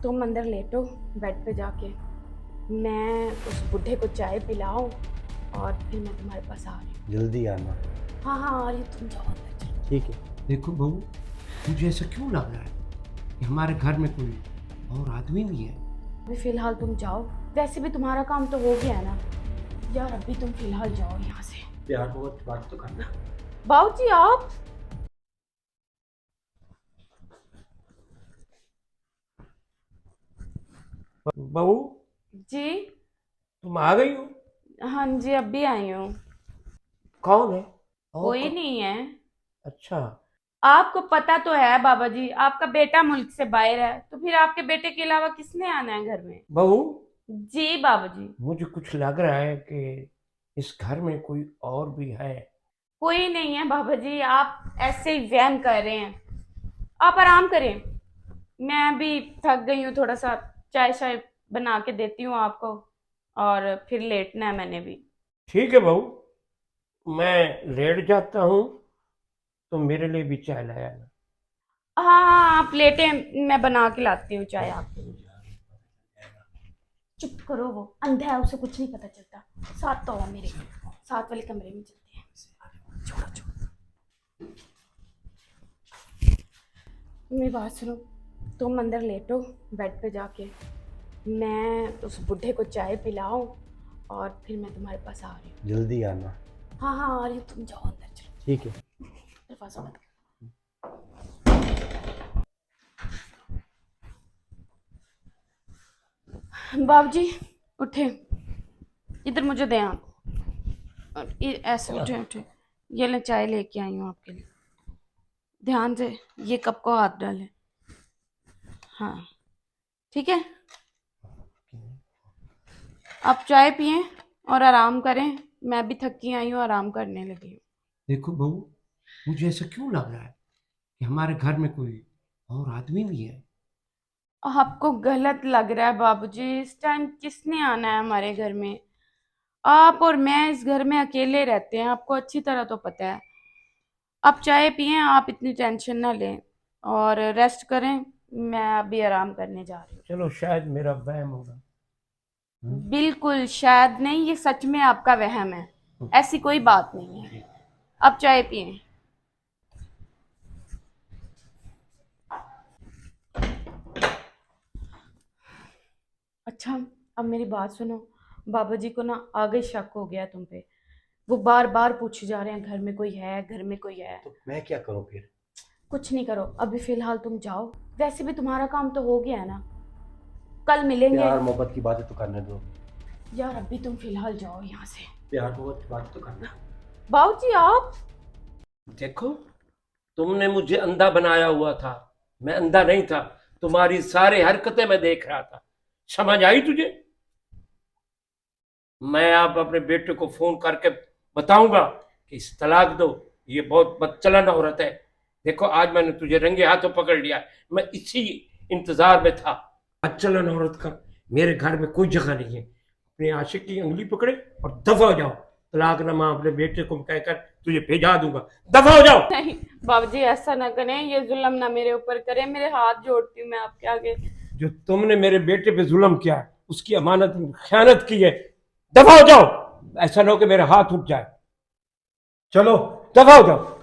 तुम अंदर लेटो बेड पे जाके, मैं उस बूढ़े को चाय पिलाऊं और फिर मैं तुम्हारे पास आ रही हूँ। जल्दी आना। हाँ हाँ आ रही हूँ, तुम जाओ अंदर चलो। ठीक है। देखो बहू, मुझे ऐसा क्यों लग रहा है कि हमारे घर में कोई और आदमी भी है। अभी फिलहाल तुम जाओ, वैसे भी तुम्हारा काम तो हो गया है ना यार। अभी तुम फिलहाल जाओ यहाँ से। प्यार मोहब्बत की बात तो करना। बाबू जी आप। बहू, जी तुम आ गई हो? हाँ जी अभी आई हूँ। कौन है? कोई नहीं है। अच्छा। आपको पता तो है बाबा जी, आपका बेटा मुल्क से बाहर है, तो फिर आपके बेटे के अलावा किसने आना है घर में। बहू, जी बाबा जी। मुझे कुछ लग रहा है कि इस घर में कोई और भी है। कोई नहीं है बाबा जी, आप ऐसे ही वहम कर रहे हैं। आप आराम करें, मैं भी थक गई हूँ थोड़ा सा। चाय शाय बना के देती हूँ आपको, और फिर लेटना है मैंने भी। ठीक है बहू, मैं लेट जाता हूँ, तो मेरे लिए भी चाय लाया ना। हाँ हाँ आप लेटे, मैं बना के लाती हूँ चाय आपके लिए। चुप करो, वो अंधा है, उसे कुछ नहीं पता चलता। साथ तो आओ, मेरे साथ वाले कमरे में चलते हैं। छोड़ो छोड़ो, मेरी बात सुनो। तुम अंदर लेटो बेड पे जाके, मैं उस बूढ़े को चाय पिलाऊं और फिर मैं तुम्हारे पास आ रही हूँ। जल्दी आना। हाँ हाँ आ रही हूँ, तुम जाओ अंदर चलो। ठीक है। दरवाजा बंद कर। बाबूजी उठे, इधर मुझे दें आप। और ऐसे उठे उठे, ये ले चाय लेके आई हूँ आपके लिए। ध्यान से ये कप को हाथ डालें। हाँ ठीक है, आप चाय पिए और आराम करें। मैं भी थकी आई हूँ, आराम करने लगी हूँ। देखो बहू, मुझे ऐसा क्यों लग रहा है कि हमारे घर में कोई और आदमी भी है। आपको गलत लग रहा है बाबूजी, इस टाइम किसने आना है हमारे घर में। आप और मैं इस घर में अकेले रहते हैं, आपको अच्छी तरह तो पता है। आप चाय पिए, आप इतनी टेंशन ना लें और रेस्ट करें। मैं अभी आराम करने जा रही चलो, शायद मेरा वहम होगा। हूँ। बिल्कुल शायद नहीं, ये सच में आपका वहम है, ऐसी कोई बात नहीं है। आप चाय पिए। अच्छा अब मेरी बात सुनो, बाबा जी को ना आगे शक हो गया तुम पे। वो बार बार पूछे जा रहे हैं घर में कोई है, घर में कोई है। तो मैं क्या करूं फिर? कुछ नहीं करो, अभी फिलहाल तुम जाओ, वैसे भी तुम्हारा काम तो हो गया है ना। कल मिलेंगे। प्यार मोहब्बत की बातें तो करने दो। यार अभी तुम फिलहाल जाओ यहाँ से। प्यार मोहब्बत की बातें तो करना। बाबू जी आप। देखो, तुमने मुझे अंधा बनाया हुआ था, मैं अंधा नहीं था। तुम्हारी सारी हरकतें मैं देख रहा था। समझ आई तुझे? मैं अब अपने बेटे को फोन करके बताऊंगा कि इस तलाक दो। ये बहुत बदचलन औरत है। देखो, आज मैंने तुझे रंगे हाथों पकड़ लिया। मैं इसी इंतजार में था। बदचलन औरत का मेरे घर में कोई जगह नहीं है। अपने आशिक की उंगली पकड़े और दफा हो जाओ। तलाकनामा अपने बेटे को कहकर तुझे भेजा दूंगा। दफा हो जाओ। नहीं बाबू जी ऐसा ना करें, ये जुल्म ना मेरे ऊपर करें, मेरे हाथ जोड़ती हूँ मैं आपके आगे। जो तुमने मेरे बेटे पे जुल्म किया, उसकी अमानत में खयानत की है, दफा हो जाओ। ऐसा ना हो कि मेरा हाथ उठ जाए। चलो, दफा हो जाओ।